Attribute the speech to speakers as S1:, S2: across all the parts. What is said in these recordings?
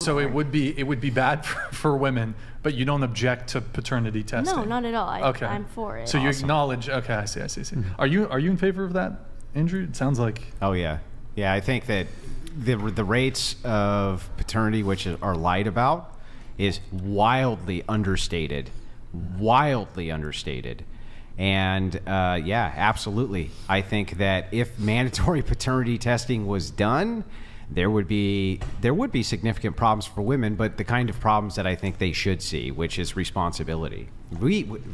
S1: So it would be bad for women, but you don't object to paternity testing.
S2: No, not at all. I'm for it.
S1: So you acknowledge. Okay, I see. Mm-hmm. Are you in favor of that, Andrew? It sounds like.
S3: Oh yeah. I think that the rates of paternity which are lied about is wildly understated. And yeah, absolutely. I think that if mandatory paternity testing was done, there would be significant problems for women, but the kind of problems that I think they should see, which is responsibility.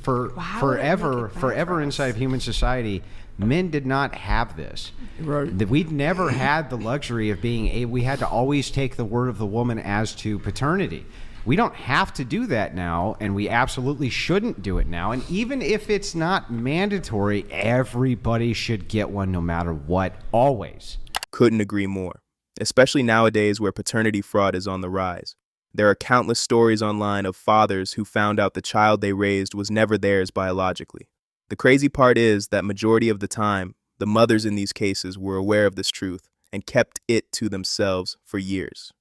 S3: Forever inside of human society, men did not have this.
S4: Right.
S3: We'd never had the luxury of we had to always take the word of the woman as to paternity. We don't have to do that now, and we absolutely shouldn't do it now. And even if it's not mandatory, everybody should get one no matter what, always.
S5: Couldn't agree more, especially nowadays where paternity fraud is on the rise. There are countless stories online of fathers who found out the child they raised was never theirs biologically. The crazy part is that majority of the time, the mothers in these cases were aware of this truth and kept it to themselves for years.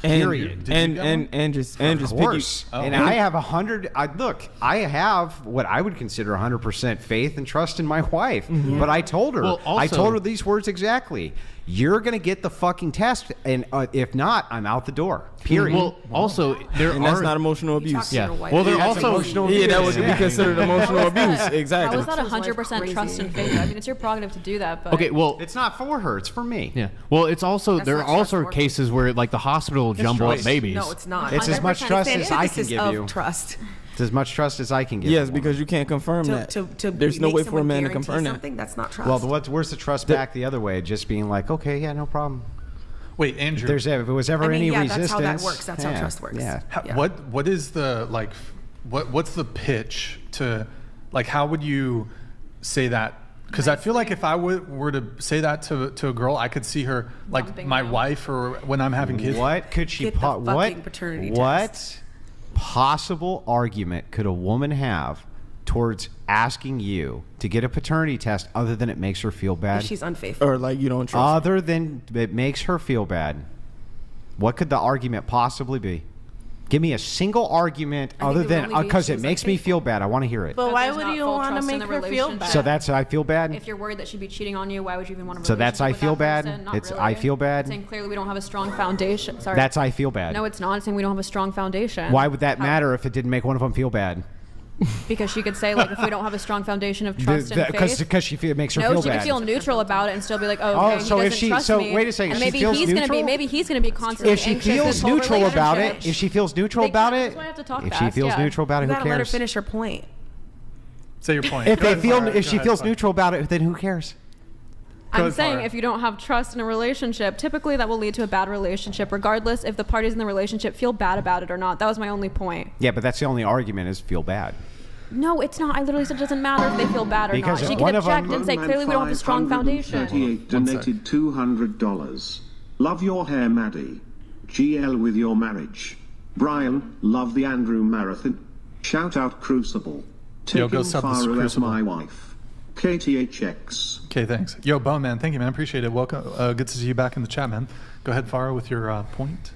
S3: Period.
S4: And just
S3: course. And I have 100. I have what I would consider 100% faith and trust in my wife. Mm-hmm. But I told her. I told her these words exactly. You're gonna get the fucking test, and if not, I'm out the door. Period.
S6: Well, also
S4: that's not emotional abuse.
S6: Yeah. Well, there also
S4: emotional abuse. Yeah, that would be considered emotional abuse. Exactly.
S2: How is that 100% trust and faith? I mean, it's your prerogative to do that, but
S6: okay. Well,
S3: it's not for her. It's for me.
S6: Yeah. Well, it's also there are also cases where like the hospital will jumble up babies.
S7: No, it's not.
S3: It's as much trust as I can give you.
S7: Trust.
S3: It's as much trust as I can give.
S4: Yes, because you can't confirm that. There's no way for a man to confirm that.
S7: That's not trust.
S3: Well, where's the trust back the other way? Just being like, okay, yeah, no problem.
S1: Wait, Andrew.
S3: If there was ever any resistance,
S7: that's how that works. That's how trust works.
S3: Yeah.
S1: What is the what's the pitch to how would you say that? Because I feel like if I were to say that to a girl, I could see her like my wife or when I'm having kids.
S3: What could she? What possible argument could a woman have towards asking you to get a paternity test other than it makes her feel bad?
S7: If she's unfaithful.
S4: Or like you don't trust her.
S3: Other than it makes her feel bad. What could the argument possibly be? Give me a single argument other than because it makes me feel bad. I want to hear it.
S2: But why would you want to make her feel bad?
S3: So that's I feel bad.
S2: If you're worried that she'd be cheating on you, why would you even want to?
S3: So that's I feel bad.
S2: It's really.
S3: I feel bad.
S2: It's saying clearly we don't have a strong foundation. Sorry.
S3: That's I feel bad.
S2: No, it's not. It's saying we don't have a strong foundation.
S3: Why would that matter if it didn't make one of them feel bad?
S2: Because she could say if we don't have a strong foundation of trust and faith.
S3: Because it makes her feel bad.
S2: No, she could feel neutral about it and still be like, okay,
S3: so
S2: he
S3: if
S2: doesn't trust me.
S3: Wait a second.
S2: And maybe he's gonna be constantly
S3: if she
S2: anxious
S3: feels neutral about it, who cares? If she feels neutral about it, who
S7: cares? Let her
S3: finish
S7: her point.
S1: Say your point.
S3: If she feels neutral about it, then who cares?
S2: I'm saying if you don't have trust in a relationship, typically that will lead to a bad relationship, regardless if the parties in the relationship feel bad about it or not. That was my only point.
S3: Yeah, but that's the only argument is feel bad.
S2: No, it's not. I literally said it doesn't matter if they feel bad or not. She can object and say clearly we don't have a strong foundation.
S8: 38 donated $200. Love your hair, Maddie. GL with your marriage. Brian, love the Andrew Marathon. Shout out Crucible.
S1: Yo, go sub this
S8: Farha as
S1: Crucible.
S8: my wife. KTHX.
S1: Okay, thanks. Yo, Bone Man, thank you, man. Appreciate it. Welcome. Good to see you back in the chat, man. Go ahead, Farha, with your point.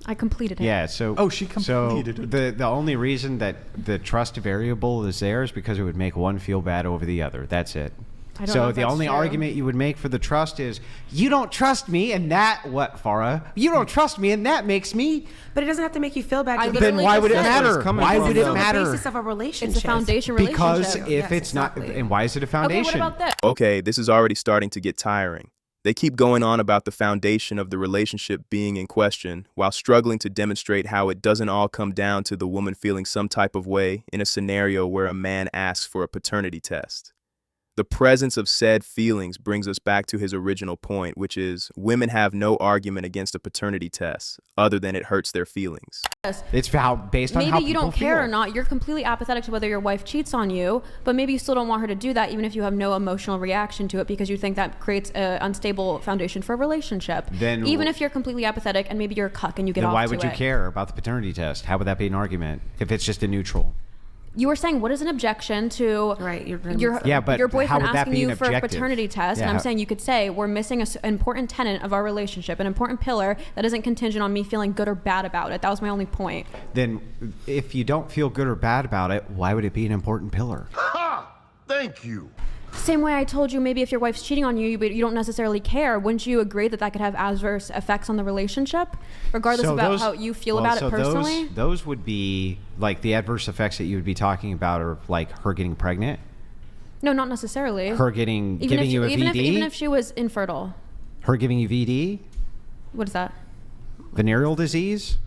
S2: I completed it.
S3: Yeah, so
S1: she completed it.
S3: The only reason that the trust variable is there is because it would make one feel bad over the other. That's it. So the only argument you would make for the trust is you don't trust me, and that Farha? You don't trust me, and that makes me.
S7: But it doesn't have to make you feel bad.
S3: Then why would it matter? Why would it matter?
S7: It's the basis of a relationship.
S2: It's a foundation relationship.
S3: Because if it's not, and why is it a foundation?
S2: Okay, what about this?
S5: Okay, this is already starting to get tiring. They keep going on about the foundation of the relationship being in question while struggling to demonstrate how it doesn't all come down to the woman feeling some type of way in a scenario where a man asks for a paternity test. The presence of said feelings brings us back to his original point, which is women have no argument against a paternity test other than it hurts their feelings.
S3: It's based on how people
S2: maybe you don't care
S3: feel.
S2: or not. You're completely apathetic to whether your wife cheats on you, but maybe you still don't want her to do that even if you have no emotional reaction to it because you think that creates an unstable foundation for a relationship.
S3: Then
S2: even if you're completely apathetic and maybe you're a cuck and you get off to it.
S3: Then why would you care about the paternity test? How would that be an argument if it's just a neutral?
S2: You were saying, what is an objection to your boyfriend asking you for a paternity test? And I'm saying you could say, we're missing an important tenet of our relationship, an important pillar that isn't contingent on me feeling good or bad about it. That was my only point.
S3: Then if you don't feel good or bad about it, why would it be an important pillar?
S9: Ha! Thank you.
S2: Same way I told you, maybe if your wife's cheating on you, but you don't necessarily care, wouldn't you agree that that could have adverse effects on the relationship, regardless about how you feel about it personally?
S3: Those would be like the adverse effects that you would be talking about, are like her getting pregnant.
S2: No, not necessarily.
S3: Her giving you a VD.
S2: Even if she was infertile.
S3: Her giving you VD.
S2: What is that?
S3: Venereal disease.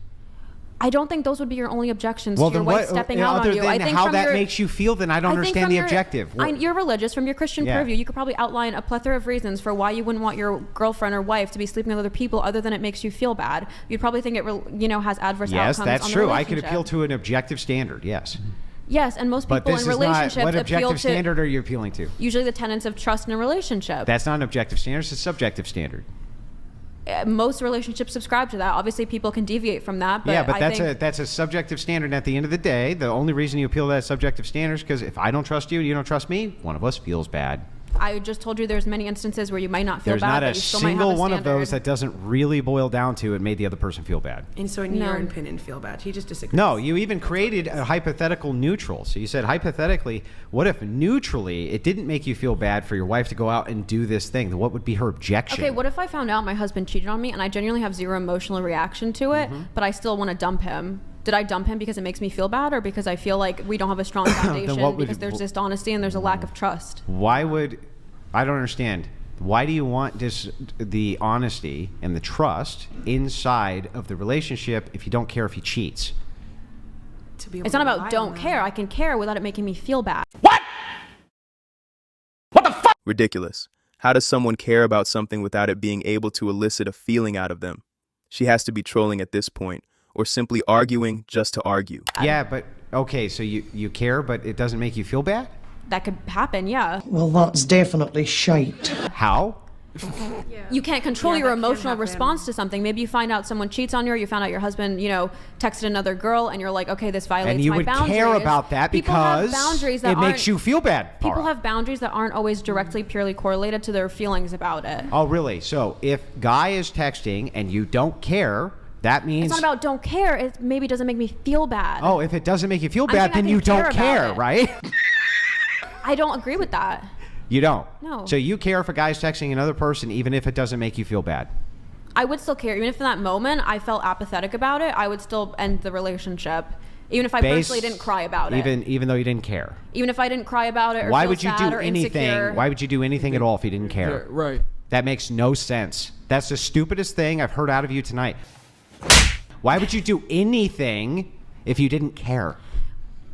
S2: I don't think those would be your only objections to your wife stepping out on you.
S3: I think how that makes you feel, then I don't understand the objective.
S2: You're religious. From your Christian purview, you could probably outline a plethora of reasons for why you wouldn't want your girlfriend or wife to be sleeping with other people, other than it makes you feel bad. You'd probably think it, has adverse outcomes.
S3: Yes, that's
S2: on the
S3: true. I could appeal to an objective standard. Yes.
S2: Yes, and most people in relationships appeal to.
S3: What objective standard are you appealing to?
S2: Usually the tenets of trust in a relationship.
S3: That's not an objective standard. It's a subjective standard.
S2: Most relationships subscribe to that. Obviously, people can deviate from that. But
S3: that's a subjective standard. And at the end of the day, the only reason you appeal to that subjective standard is because if I don't trust you and you don't trust me, one of us feels bad.
S2: I just told you there's many instances where you might not feel
S3: There's
S2: bad.
S3: not
S2: but
S3: a
S2: you still might have
S3: single
S2: a
S3: one of
S2: standard.
S3: those that doesn't really boil down to it made the other person feel bad.
S7: And so in your opinion, feel bad. He just disagrees.
S3: No, you even created a hypothetical neutral. So you said, hypothetically, what if neutrally it didn't make you feel bad for your wife to go out and do this thing? Then what would be her objection?
S2: Okay, what if I found out my husband cheated on me and I genuinely have zero emotional reaction to it, but I still want to dump him? Did I dump him because it makes me feel bad, or because I feel like we don't have a strong foundation, because there's dishonesty and there's a lack of trust?
S3: I don't understand. Why do you want the honesty and the trust inside of the relationship if you don't care if he cheats?
S2: It's not about don't care. I can care without it making me feel bad.
S9: What? What the fuck?
S5: Ridiculous. How does someone care about something without it being able to elicit a feeling out of them? She has to be trolling at this point, or simply arguing just to argue.
S3: Yeah, but okay, so you care, but it doesn't make you feel bad?
S2: That could happen, yeah.
S10: Well, that's definitely shite.
S3: How?
S2: You can't control your emotional response to something. Maybe you find out someone cheats on you, or you found out your husband, texted another girl, and you're like, okay, this violates my boundaries.
S3: And you would care about that because it makes you feel bad.
S2: People have boundaries that aren't always directly, purely correlated to their feelings about it.
S3: Oh, really? So if guy is texting and you don't care, that means...
S2: It's not about don't care. It maybe doesn't make me feel bad.
S3: Oh, if it doesn't make you feel bad, then you don't care, right?
S2: I don't agree with that.
S3: You don't?
S2: No.
S3: So you care if a guy's texting another person even if it doesn't make you feel bad?
S2: I would still care. Even if in that moment I felt apathetic about it, I would still end the relationship. Even if I personally didn't cry about it.
S3: Even though you didn't care?
S2: Even if I didn't cry about it or
S3: Why
S2: feel
S3: would you
S2: sad
S3: do
S2: or
S3: anything?
S2: insecure.
S3: Why would you do anything at all if you didn't care?
S4: Yeah, right.
S3: That makes no sense. That's the stupidest thing I've heard out of you tonight. Why would you do anything if you didn't care?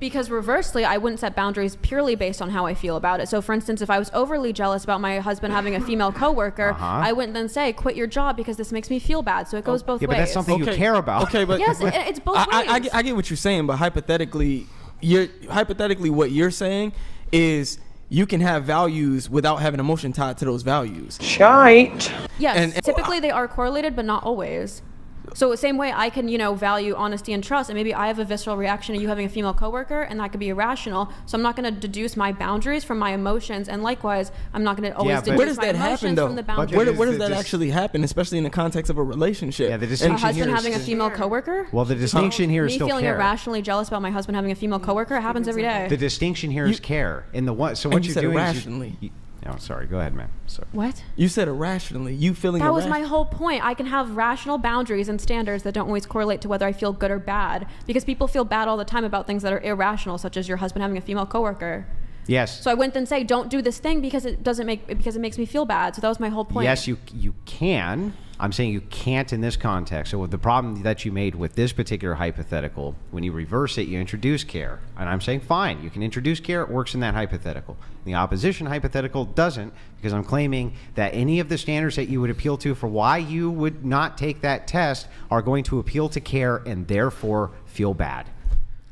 S2: Because reversely, I wouldn't set boundaries purely based on how I feel about it. So for instance, if I was overly jealous about my husband having a female coworker, I wouldn't then say, quit your job because this makes me feel bad. So it goes both ways.
S3: But that's something you care about.
S4: Okay, but
S2: yes, it's both ways.
S4: I get what you're saying, but hypothetically, what you're saying is you can have values without having emotion tied to those values.
S10: Shite.
S2: Yes, and typically they are correlated, but not always. So the same way I can, value honesty and trust, and maybe I have a visceral reaction to you having a female coworker, and that could be irrational. So I'm not going to deduce my boundaries from my emotions, and likewise, I'm not going to always deduce
S4: where does
S2: my
S4: that
S2: emotions
S4: happen, though?
S2: from the boundaries.
S4: Where does that actually happen, especially in the context of a relationship?
S3: Yeah, the distinction
S2: my husband
S3: here
S2: having a female coworker?
S3: Well, the distinction here is still care.
S2: Me feeling irrationally jealous about my husband having a female coworker, it happens every day.
S3: The distinction here is care. So what you're doing
S4: irrationally.
S3: Oh, sorry. Go ahead, man. Sorry.
S2: What?
S4: You said irrationally. You feeling
S2: That was my whole point. I can have rational boundaries and standards that don't always correlate to whether I feel good or bad. Because people feel bad all the time about things that are irrational, such as your husband having a female coworker.
S3: Yes.
S2: So I wouldn't then say, don't do this thing because it makes me feel bad. So that was my whole point.
S3: Yes, you can. I'm saying you can't in this context. So the problem that you made with this particular hypothetical, when you reverse it, you introduce care. And I'm saying, fine, you can introduce care. It works in that hypothetical. The opposition hypothetical doesn't, because I'm claiming that any of the standards that you would appeal to for why you would not take that test are going to appeal to care and therefore feel bad.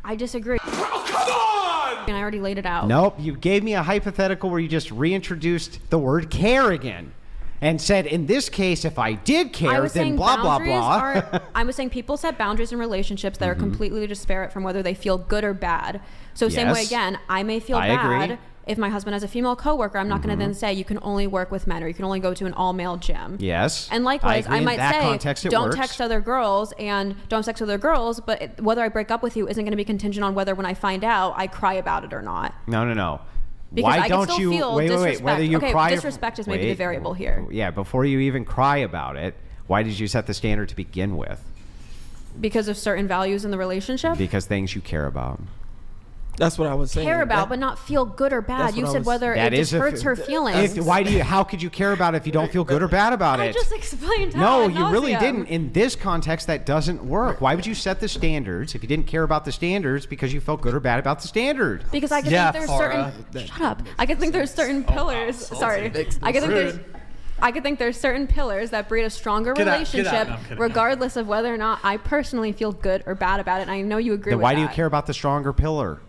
S2: I disagree.
S9: Oh, come on!
S2: And I already laid it out.
S3: Nope, you gave me a hypothetical where you just reintroduced the word care again. and said, in this case, if I did
S2: I
S3: care,
S2: was
S3: then
S2: saying
S3: blah, blah,
S2: boundaries
S3: blah.
S2: I was saying people set boundaries in relationships that are completely disparate from whether they feel good or bad. So same way
S3: Yes.
S2: again, I may feel
S3: I
S2: bad
S3: agree.
S2: if my husband has a female coworker. I'm not going to then say you can only work with men or you can only go to an all-male gym.
S3: Yes.
S2: And likewise,
S3: agree
S2: I
S3: in
S2: might
S3: that
S2: say
S3: context, it
S2: don't
S3: works.
S2: text other girls and don't sex with other girls, but whether I break up with you isn't going to be contingent on whether when I find out I cry about it or not.
S3: No.
S2: Because
S3: Why
S2: I can
S3: don't
S2: still
S3: you
S2: feel
S3: wait?
S2: disrespect.
S3: Whether you
S2: Okay,
S3: cry,
S2: disrespect is maybe the variable here.
S3: Yeah, before you even cry about it, why did you set the standard to begin with?
S2: Because of certain values in the relationship.
S3: Because things you care about.
S4: That's what I was saying.
S2: Care about, but not feel good or bad.
S4: That's
S2: You
S4: what I
S2: said
S4: was-
S2: whether
S3: That
S2: it just
S3: is
S2: hurts her feelings.
S3: How could you care about it if you don't feel good or bad about
S2: I
S3: it?
S2: just explained how.
S3: No,
S2: ad
S3: you really
S2: nauseam.
S3: didn't. In this context, that doesn't work. Why would you set the standards if you didn't care about the standards because you felt good or bad about the standard?
S2: Because I can
S1: Yeah,
S2: think there's certain. Shut up. I can think there's certain pillars. Sorry. I can think there's. I could think there's certain pillars that breed a stronger
S1: Get out,
S2: relationship,
S1: no, I'm kidding.
S2: regardless of whether or not I personally feel good or bad about it. And I know you agree
S3: Then
S2: with
S3: why
S2: that.
S3: do you care about the stronger pillar?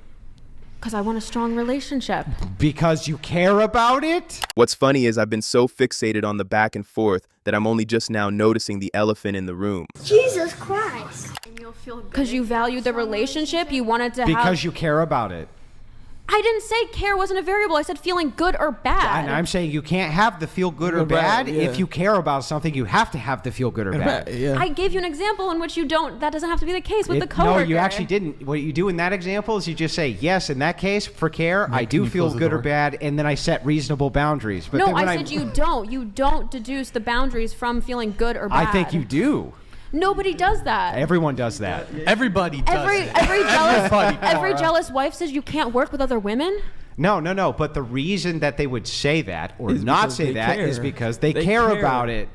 S2: Because I want a strong relationship.
S3: Because you care about it?
S5: What's funny is I've been so fixated on the back and forth that I'm only just now noticing the elephant in the room.
S11: Jesus Christ. And you'll feel good.
S2: Because you valued the relationship, you wanted to have.
S3: Because you care about it.
S2: I didn't say care wasn't a variable. I said feeling good or bad.
S3: And I'm saying you can't have the feel good or bad.
S4: yeah.
S3: If you care about something, you have to have the feel good or bad.
S4: Yeah.
S2: I gave you an example in which you don't. That doesn't have to be the case with the
S3: No,
S2: coworker.
S3: you actually didn't. What you do in that example is you just say, yes, in that case, for care, I
S1: can
S3: do
S1: you
S3: feel
S1: close the
S3: good or
S1: door?
S3: bad, and then I set reasonable boundaries. But
S2: No,
S3: then when
S2: I said you don't. You don't deduce the boundaries from feeling good or bad.
S3: I think you do.
S2: Nobody does that.
S3: Everyone does that.
S1: Everybody does
S2: Every
S1: it.
S2: jealous every
S1: Farha.
S2: jealous wife says you can't work with other women.
S3: No. But the reason that they would say that or
S4: Is
S3: not
S4: because
S3: say
S4: they
S3: that is
S4: care.
S3: because they
S4: They
S3: care
S4: care.
S3: about it.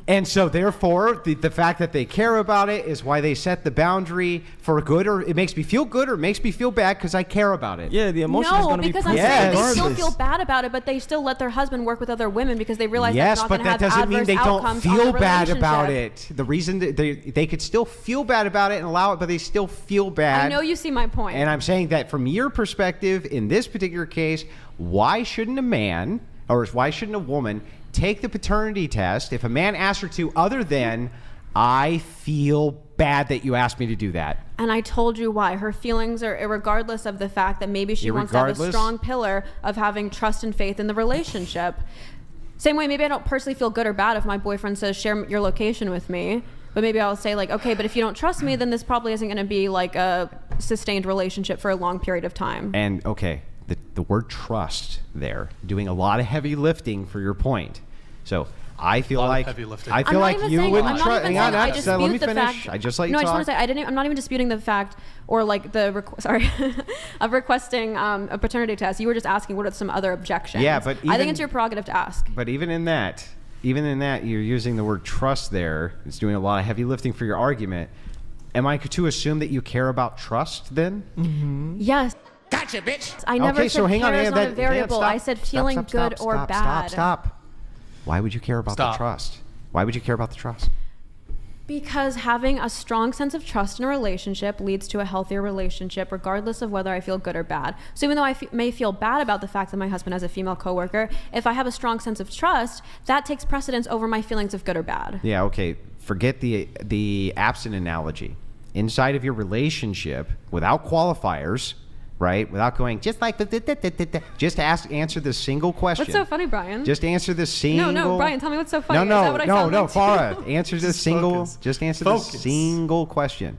S3: And so therefore, the fact that they care about it is why they set the boundary for good, or it makes me feel good or it makes me feel bad because I care about it.
S4: Yeah, the emotion is
S2: No,
S4: going to be
S2: because I'm
S4: present
S2: saying they
S3: Yes.
S2: still
S4: regardless.
S2: feel bad about it, but they still let their husband work with other women because they realize
S3: Yes,
S2: that's not
S3: but
S2: going to
S3: that
S2: have
S3: doesn't mean
S2: adverse
S3: they don't
S2: outcomes on
S3: feel
S2: the
S3: bad about
S2: relationship.
S3: it. The reason that they could still feel bad about it and allow it, but they still feel bad.
S2: I know you see my point.
S3: And I'm saying that from your perspective, in this particular case, why shouldn't a man or why shouldn't a woman take the paternity test if a man asks her to, other than, I feel bad that you asked me to do that?
S2: And I told you why. Her feelings are regardless of the fact that maybe she wants to have a
S3: Irregardless?
S2: strong pillar of having trust and faith in the relationship. Same way, maybe I don't personally feel good or bad if my boyfriend says, share your location with me. But maybe I'll say like, okay, but if you don't trust me, then this probably isn't going to be like a sustained relationship for a long period of time.
S3: And okay, the word trust there, doing a lot of heavy lifting for your point. So I feel
S1: lot of
S3: like
S1: heavy lifting.
S3: I
S2: I'm
S3: feel
S2: not
S3: like
S2: even
S3: you
S2: saying,
S3: wouldn't
S2: I'm not
S3: trust.
S2: even
S3: Hang on,
S2: saying I
S3: let
S2: dispute
S3: me
S2: the
S3: finish.
S2: fact.
S3: I just let you
S2: no, I just
S3: talk.
S2: want to say I'm not even disputing the fact or like the sorry of requesting a paternity test. You were just asking what are some other objections.
S3: Yeah, but
S2: I
S3: even-
S2: think it's your prerogative to ask.
S3: But even in that, you're using the word trust there. It's doing a lot of heavy lifting for your argument. Am I to assume that you care about trust then?
S2: Yes.
S9: Gotcha, bitch.
S2: I never
S3: Okay,
S2: said
S3: so hang on.
S2: care is
S3: yeah,
S2: not a
S3: that-
S2: variable.
S3: stop,
S2: I said
S3: stop,
S2: feeling
S3: stop,
S2: good
S3: stop,
S2: or
S3: stop,
S2: bad.
S3: Stop. Why would you care about
S1: Stop.
S3: the trust? Why would you care about the trust?
S2: Because having a strong sense of trust in a relationship leads to a healthier relationship, regardless of whether I feel good or bad. So even though I may feel bad about the fact that my husband has a female coworker, if I have a strong sense of trust, that takes precedence over my feelings of good or bad.
S3: Yeah, okay. Forget the absent analogy. Inside of your relationship, without qualifiers, right? Without going just like just answer this single question.
S2: What's so funny, Brian?
S3: Just answer this single.
S2: No, Brian, tell me what's so funny.
S3: No,
S2: Is that what I sound like to
S3: Farha,
S2: you?
S3: answer this
S1: Just
S3: single.
S1: focus.
S3: Just answer
S1: Focus.
S3: this single question.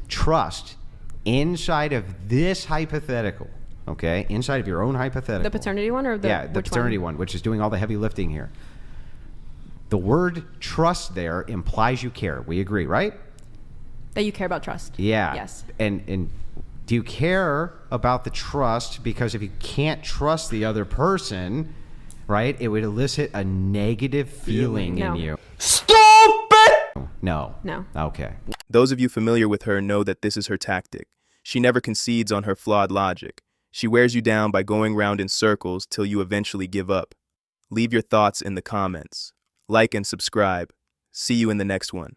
S3: Trust inside of this hypothetical. Okay, inside of your own hypothetical.
S2: The paternity one or the
S3: yeah, the
S2: which
S3: paternity one, which is doing all the heavy lifting here. The word trust there implies you care. We agree, right?
S2: That you care about trust.
S3: Yeah.
S2: Yes.
S3: And do you care about the trust because if you can't trust the other person, right, it would elicit a negative feeling
S2: No.
S3: in you?
S9: Stupid!
S3: No.
S2: No.
S3: Okay.
S5: Those of you familiar with her know that this is her tactic. She never concedes on her flawed logic. She wears you down by going round in circles till you eventually give up. Leave your thoughts in the comments. Like and subscribe. See you in the next one.